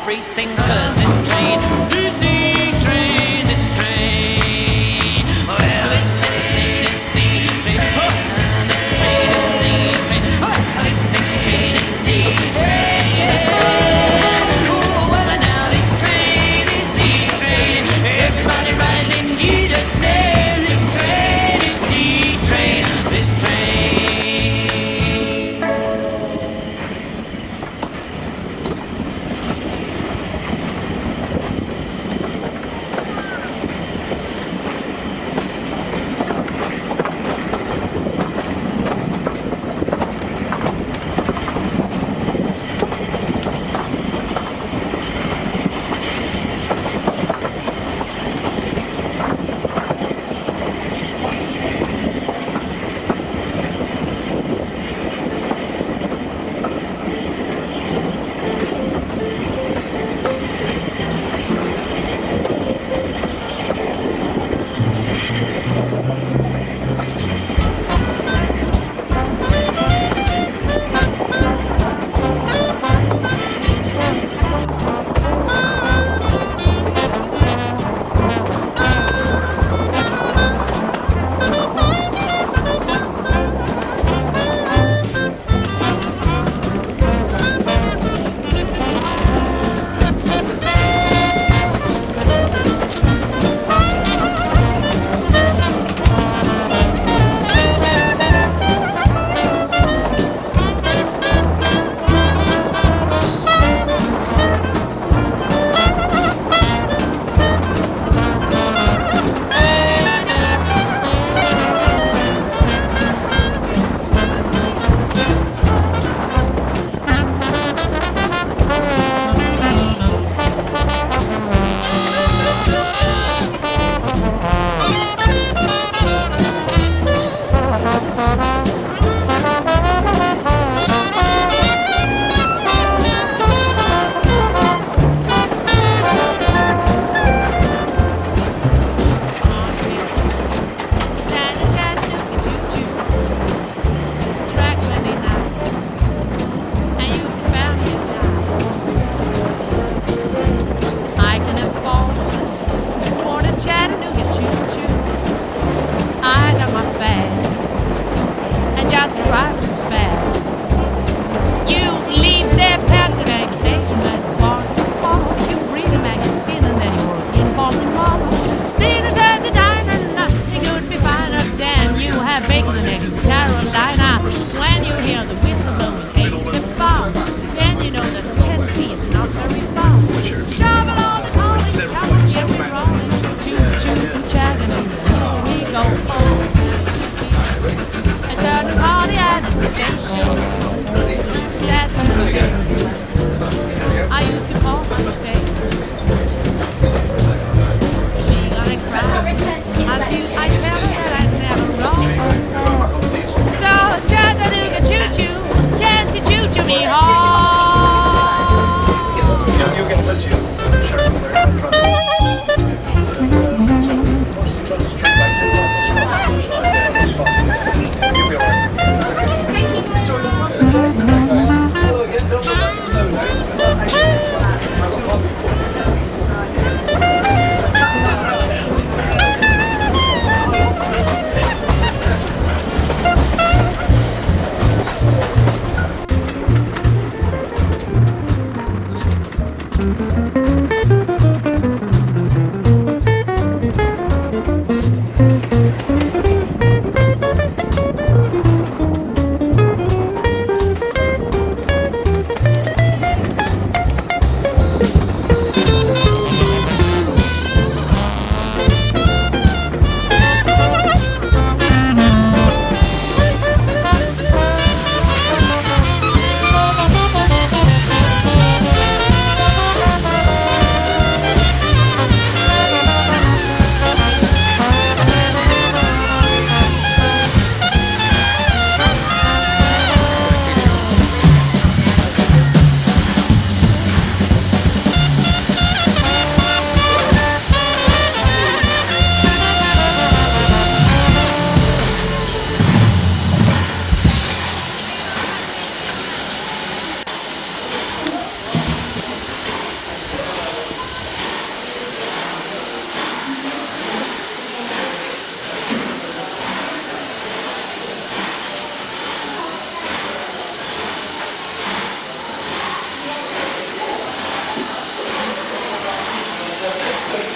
everything, 'cause this train is the train, this train. Well, it's this train, it's the train. Oh, this train is the train. Oh, this train is the train. Oh, well, now this train is the train. Everybody riding in Jesus' name. This train is the train, this train.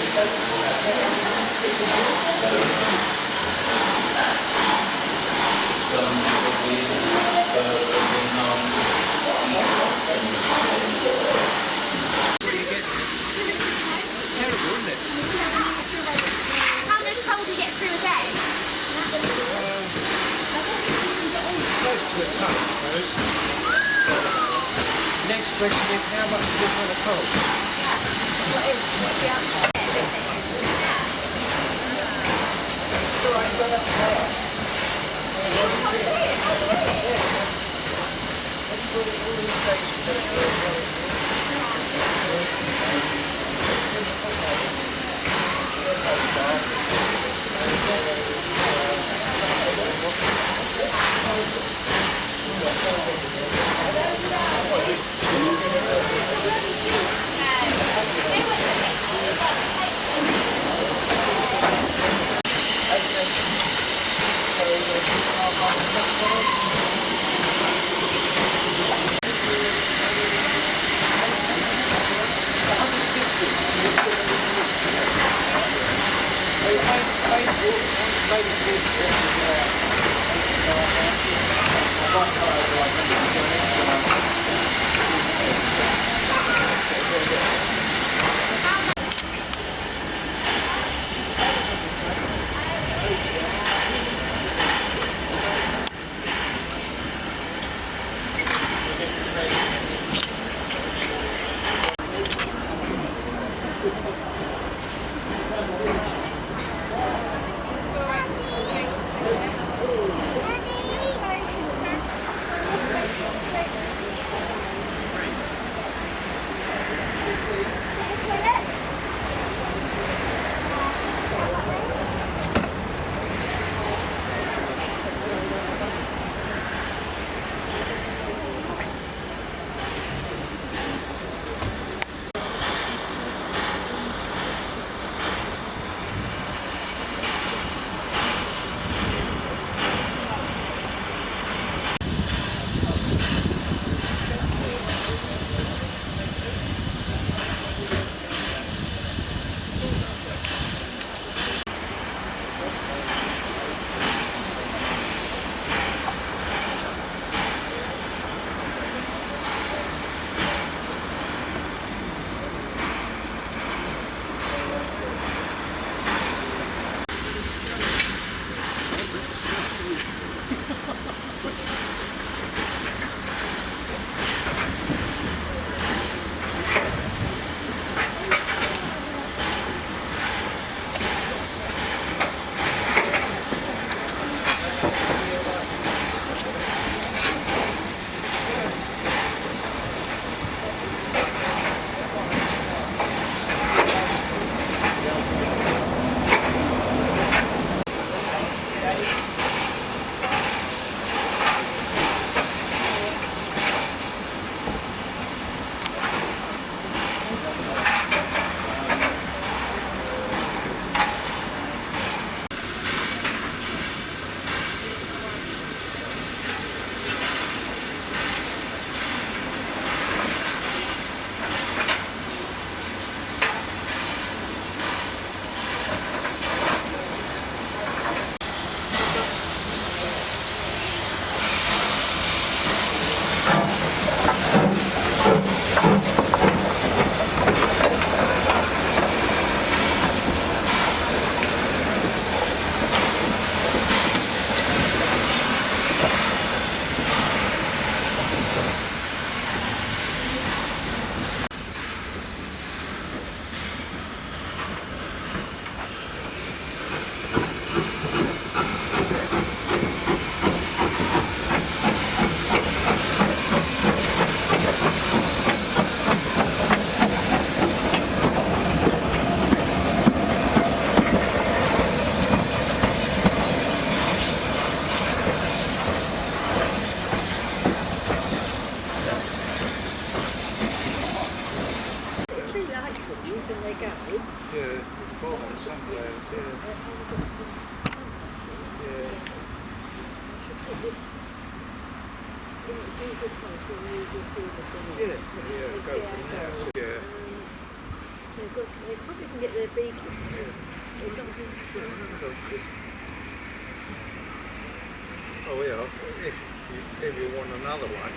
How much coal do you get through a day? Close to a ton, I suppose. Next question is, how much is it for the coal? They probably can get their beak. Oh yeah, if you want another one.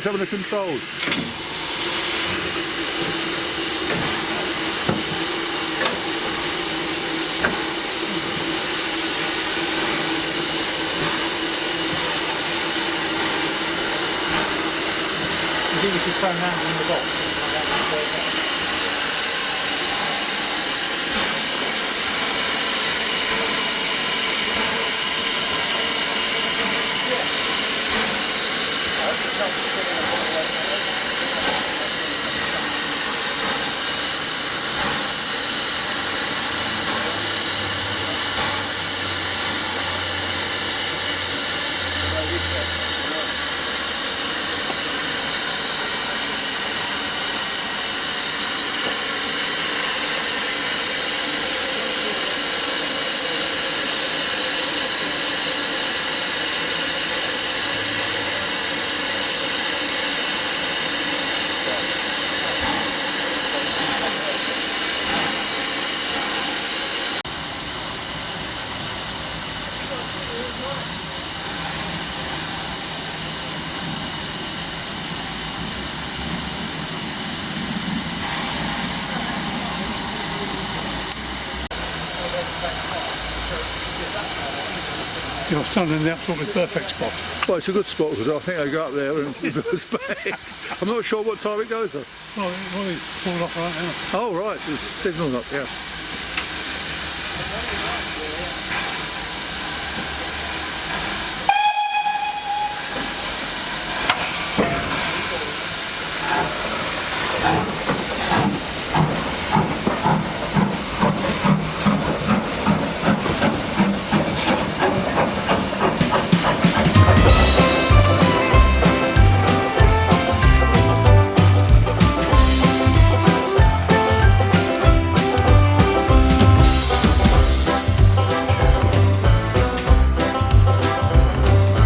Some of the controls. I think you should throw that in the box. You're standing in the absolutely perfect spot. Well, it's a good spot because I think I go up there and reverse back. I'm not sure what time it goes though. Well, it's falling off right now. Oh right, the signal's up, yeah.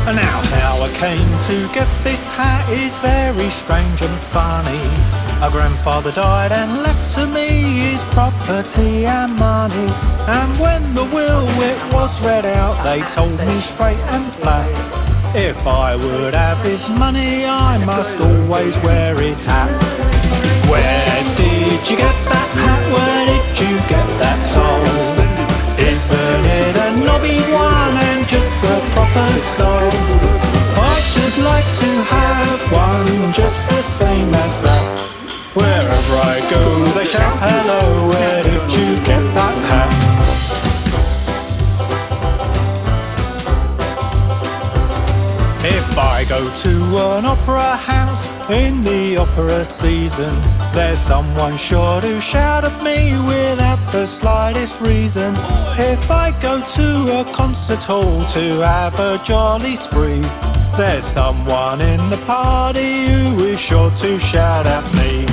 Now how I came to get this hat is very strange and funny. A grandfather died and left to me his property and money. And when the will it was read out, they told me straight and flat, if I would have his money, I must always wear his hat. Where did you get that hat? Where did you get that towel? Isn't it a knobby one and just the proper style? I should like to have one just the same as that. Wherever I go they shout hello, where did you get that hat? If I go to an opera house in the opera season, there's someone sure to shout at me without the slightest reason. If I go to a concert hall to have a jolly spree, there's someone in the party who is sure to shout at me.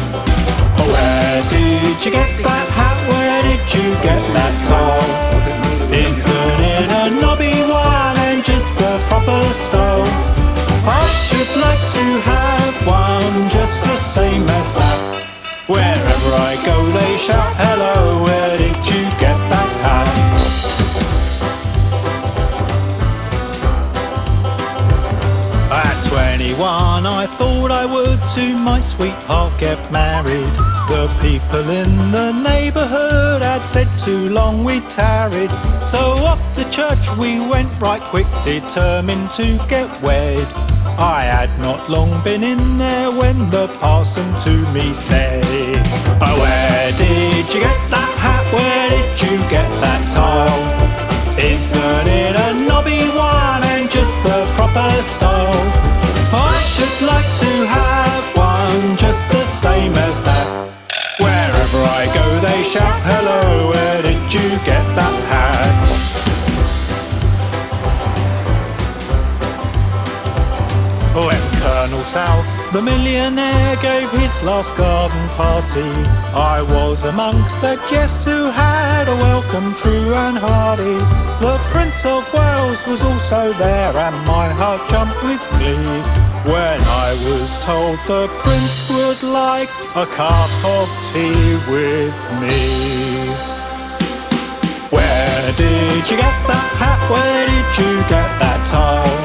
Where did you get that hat? Where did you get that towel? Isn't it a knobby one and just the proper style? I should like to have one just the same as that. Wherever I go they shout hello, where did you get that hat? 21 I thought I would to my sweetheart get married. The people in the neighbourhood had said too long we tarried. So off to church we went right quick, determined to get wed. I had not long been in there when the parson to me said, "Oh, where did you get that hat? Where did you get that tile? Isn't it a knobby one and just the proper style? I should like to have one just the same as that. Wherever I go they shout, hello, where did you get that hat?" When Colonel South, the millionaire, gave his last garden party, I was amongst the guests who had a welcome true and hearty. The Prince of Wales was also there and my heart jumped with glee when I was told the Prince would like a cup of tea with me. Where did you get that hat? Where did you get that tile?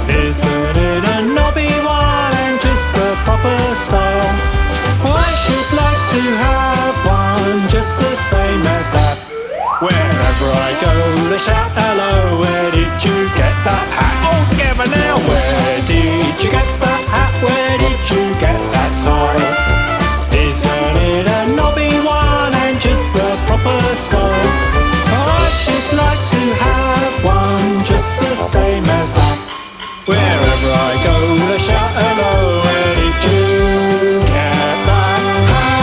Isn't it a knobby one and just the proper style? I should like to have one just the same as that. Wherever I go they shout, hello, where did you get that hat? All together now. Where did you get that hat? Where did you get that tile? Isn't it a knobby one and just the proper style? I should like to have one just the same as that. Wherever I go they shout, hello, where did you get that hat?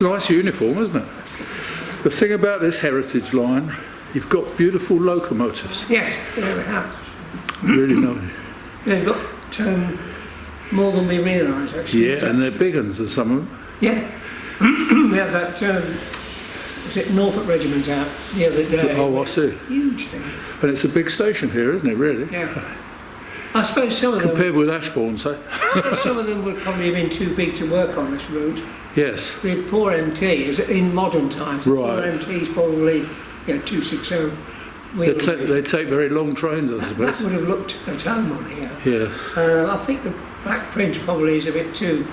Nice uniform, isn't it? The thing about this heritage line, you've got beautiful locomotives. Yes, there we have. Really nice. They've got more than we realise, actually. Yeah, and they're big ones, and some of them. Yeah. We had that, was it Norfolk Regiment out the other day. Oh, I see. Huge thing. And it's a big station here, isn't it, really? Yeah. I suppose some of them... Compared with Ashbourne, say. some of them would probably have been too big to work on this route. Yes. The 4MT is in modern times. Right. The 4MT is probably 260 wheels. They take very long trains, I suppose. That would have looked at home on here. Yes. I think the Black Prince probably is a bit too...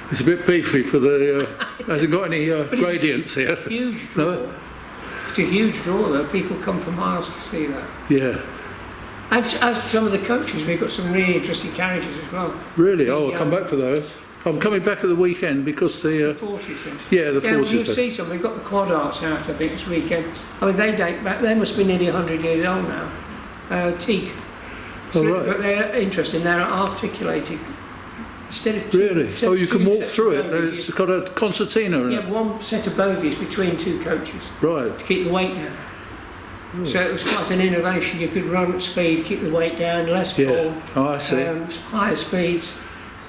It's a bit beefy for the... hasn't got any gradients here. It's a huge draw. No? It's a huge draw though. People come for miles to see that. Yeah. And as some of the coaches, we've got some really interesting carriages as well. Really? Oh, I'll come back for those. I'm coming back at the weekend because the 40s. yeah, the 40s. You'll see some. We've got the quad arts out, I think, this weekend. I mean, they date back. They must be nearly 100 years old now. Teak. Oh, right. But they're interesting. They're articulated. Instead of really? instead Oh, of you can two walk sets through of it. bogies, It's got a concertina in you it. have one set of bogies between two coaches. Right. To keep the weight down. Oh. So it was quite an innovation. You could run at speed, keep the weight down, less Yeah. pull, Oh, I see. higher speeds,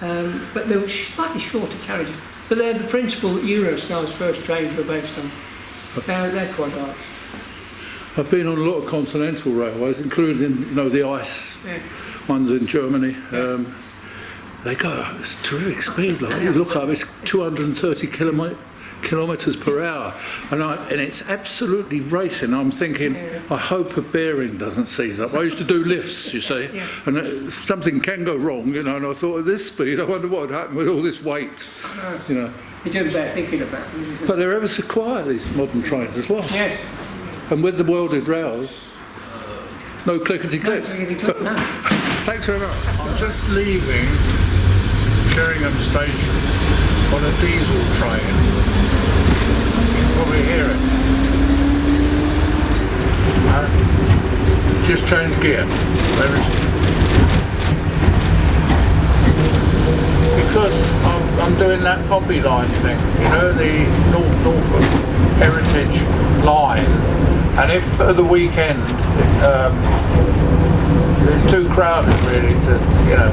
but they were slightly shorter carriages. But they're the principle that Eurostar's first trains were based on. They're quad arts. I've been on a lot of continental railways, including the ice ones in Germany. They go, it's terrific speed. Like you look up, it's 230 kilometres per hour, and it's absolutely racing. I'm thinking, I hope a bearing doesn't seize up. I used to do lifts, you see, and something can go wrong, you know. And I thought, at this speed, I wonder what would happen with all this weight, you know. You do better thinking about it. But they're ever so quiet, these modern trains as well. Yes. And with the welded rails, no clickety-click. No. Thanks very much. I'm just leaving Sheringham station on a diesel train. You can probably hear it. Just changed gear. Because I'm doing that poppy line thing, you know, the North Norfolk Heritage line. And if at the weekend it's too crowded really to, you know,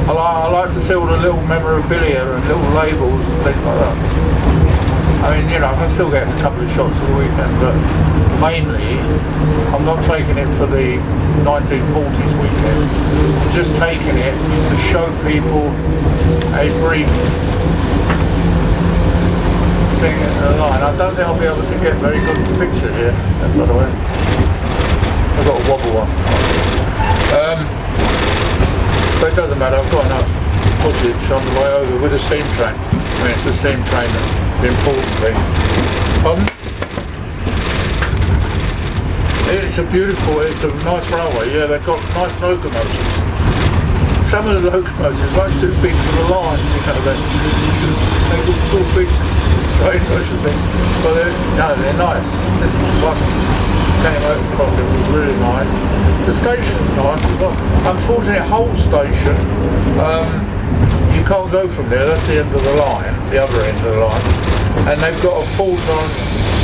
I like to see all the little memorabilia and little labels and things like that. I mean, you know, I can still get a couple of shots at the weekend, but mainly I'm not taking it for the 1940s weekend. I'm just taking it to show people a brief thing in the line. I don't think I'll be able to get very good picture here, by the way. I've got a wobble one. But it doesn't matter, I've got enough footage on the way over with a steam train. I mean, it's the steam train, the important thing. It's a nice railway, yeah, they've got nice locomotives. Some of the locomotives are much too big for the line, you know, they're big trains, I should think. But they're nice. This one came across, it was really nice. The station's nice as well. Unfortunately, Holt station, you can't go from there, that's the end of the line, the other end of the line. And they've got a fault on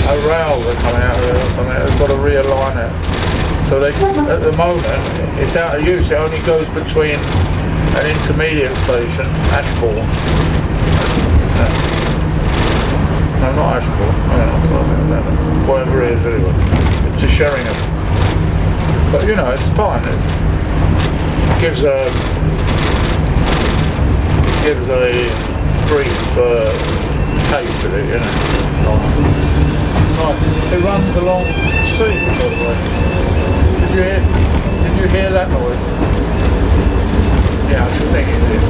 a rail that's coming out of there or something, they've got to realign it. So they, at the moment, it's out of use, it only goes between an intermediate station, Ashbourne. No, not Ashbourne, whatever it is anyway, to Sheringham. But you know, it's fine, it gives a brief taste of it, you know. Right. It runs along the sea, by the way. Did you hear that noise? Yeah, I should think it did.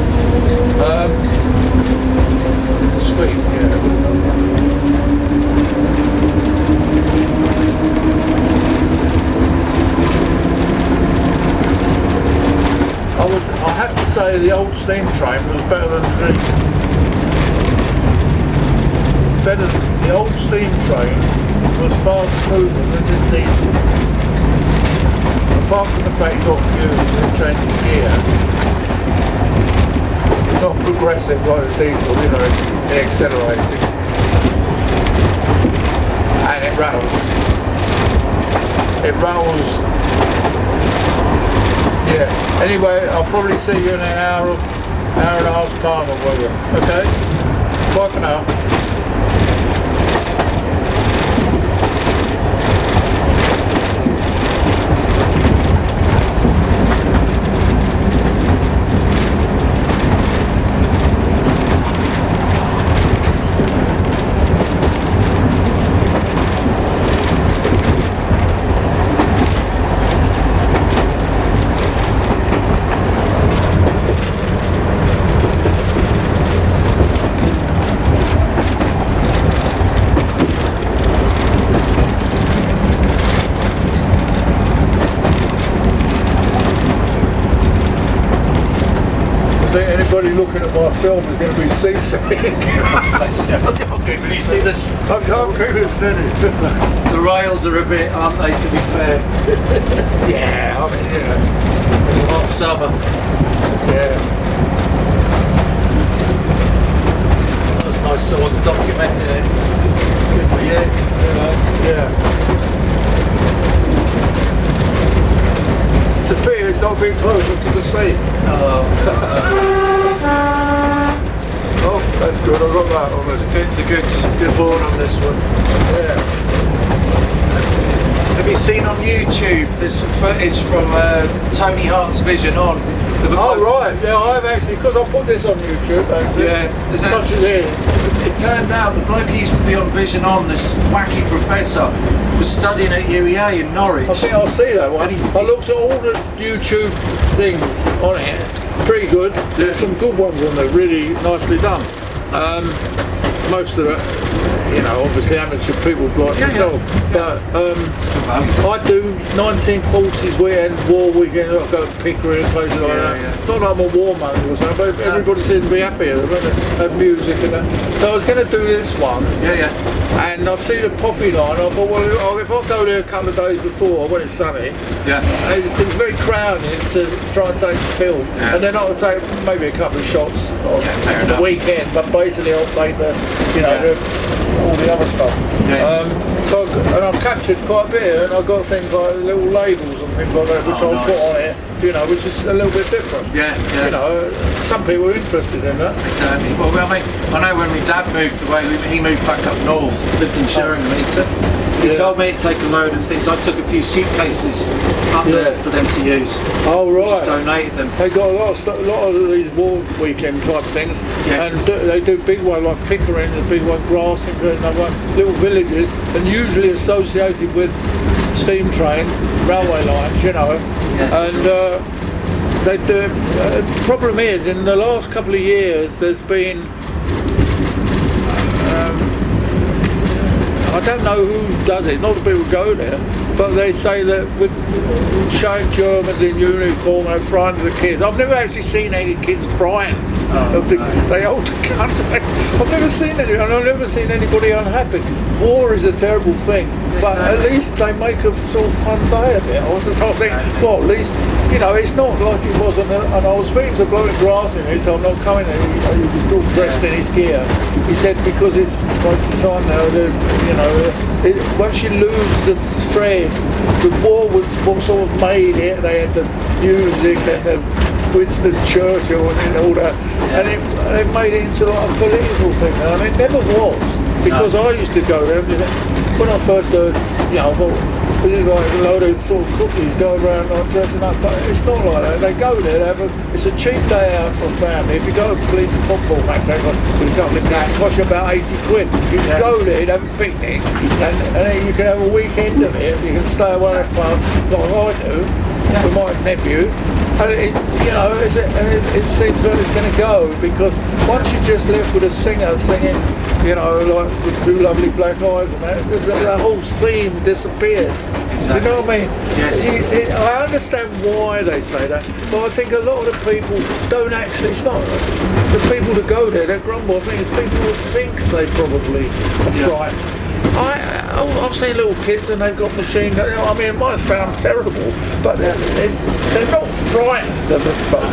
The squeak, yeah. I have to say the old steam train was better than the old steam train was far smoother than this diesel. Apart from the fact you got fumes and changing gear, it's not progressive like a diesel, you know, it accelerating. And it rattles. It rattles. Yeah. Anyway, I'll probably see you in an hour and a half time or whatever. Okay? Bye for now. Anybody looking at my film is going to be seasick. Can you see this? I can't keep it steady. The rails are a bit, aren't they, to be fair? Yeah, I mean, you know. Hot summer. Yeah. That's nice someone's documenting it. Good for you. Yeah. It's a pity it's not a bit closer to the sea. Oh, that's good, I got that on it. It's a good horn on this one. Yeah. If Have you seen on YouTube? There's some footage from Tony Hart's Vision On. Oh right, yeah, I've actually, because I put this on YouTube actually, Yeah, such as it is. It turned out the bloke who used to be on Vision On, this wacky professor, was studying at UEA in Norwich. I think I'll see that one. And I looked at all the YouTube things on it, pretty good. There's some good ones on there, really nicely done. Most of it, you know, obviously amateur people like myself, but I do 1940s weekend, war weekend, I go to Pickering and places like that. Not that I'm a warmonger or something, but everybody seems to be happy with it, have music and that. So I was going to do this one, and I see the poppy line, I thought, well, if I go there a couple of days before, when it's sunny, it's very crowded to try and take a film, and then I'll take maybe a couple of shots on the weekend, but basically I'll take the, you know, all the other stuff. So I've captured quite a bit, and I've got things like little labels and things like that, which I'll put on it, you know, which is a little bit different. You know, some people are interested in that. Exactly. Well, I mean, I know when my dad moved away, he moved back up north, lived in Sheringham, and he told me to take a load of things. I took a few suitcases up there for them to use. Oh right. Just donated them. They got a lot of these war weekend type things, and they do big ones like Pickering, a big one, Grassington, another one, little villages, and usually associated with steam train, railway lines, you know. And they do. The problem is, in the last couple of years, there's been. I don't know who does it, not the people who go there, but they say that with showing Germans in uniform and frightened the kids. I've never actually seen any kids frightened of they hold the guns. I've never seen any, and I've never seen anybody unhappy. War is a terrible thing, but at least they make a sort of fun day of it. I was just thinking, well, at least, you know, it's not like it was and I was speaking to a bloke in Grassing, he said, I'm not coming there, he was still dressed in his gear. He said, because it's most of the time now, you know, once you lose the thread, the war was what sort of made it. They had the music and the Winston Churchill and all that, and it made it into like a political thing, and it never was, because I used to go there, and when I first heard, you know, I thought, this is like a load of sort of cookies going around like dressing up, but it's not like that. They go there, it's a cheap day out for a family. If you go and play football match, with a couple of things, it costs you about 80 quid. You can go there, you'd have a picnic, and then you can have a weekend of it. You can stay away at the pub, like I do, with my nephew. And it seems that it's going to go, because once you just live with a singer singing, you know, like with two lovely black eyes and that, the whole theme disappears. Do you know what I mean? Yes. I understand why they say that, but I think a lot of the people don't actually, it's not the people that go there that grumble. I think it's people who think they probably are frightened. I've seen little kids and they've got machine guns. I mean, it might sound terrible, but they're not frightened of it. But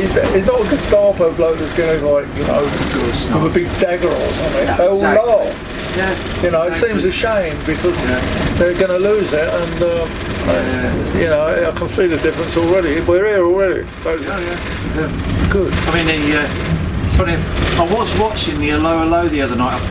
he's not a Gestapo bloke that's going to, like, you know, with a big dagger or something. They'll laugh. You know, it seems a shame, because they're going to lose it, and you know, I can see the difference already. We're here already. Good. I mean, it's funny. I was watching the Hello Hello the other night.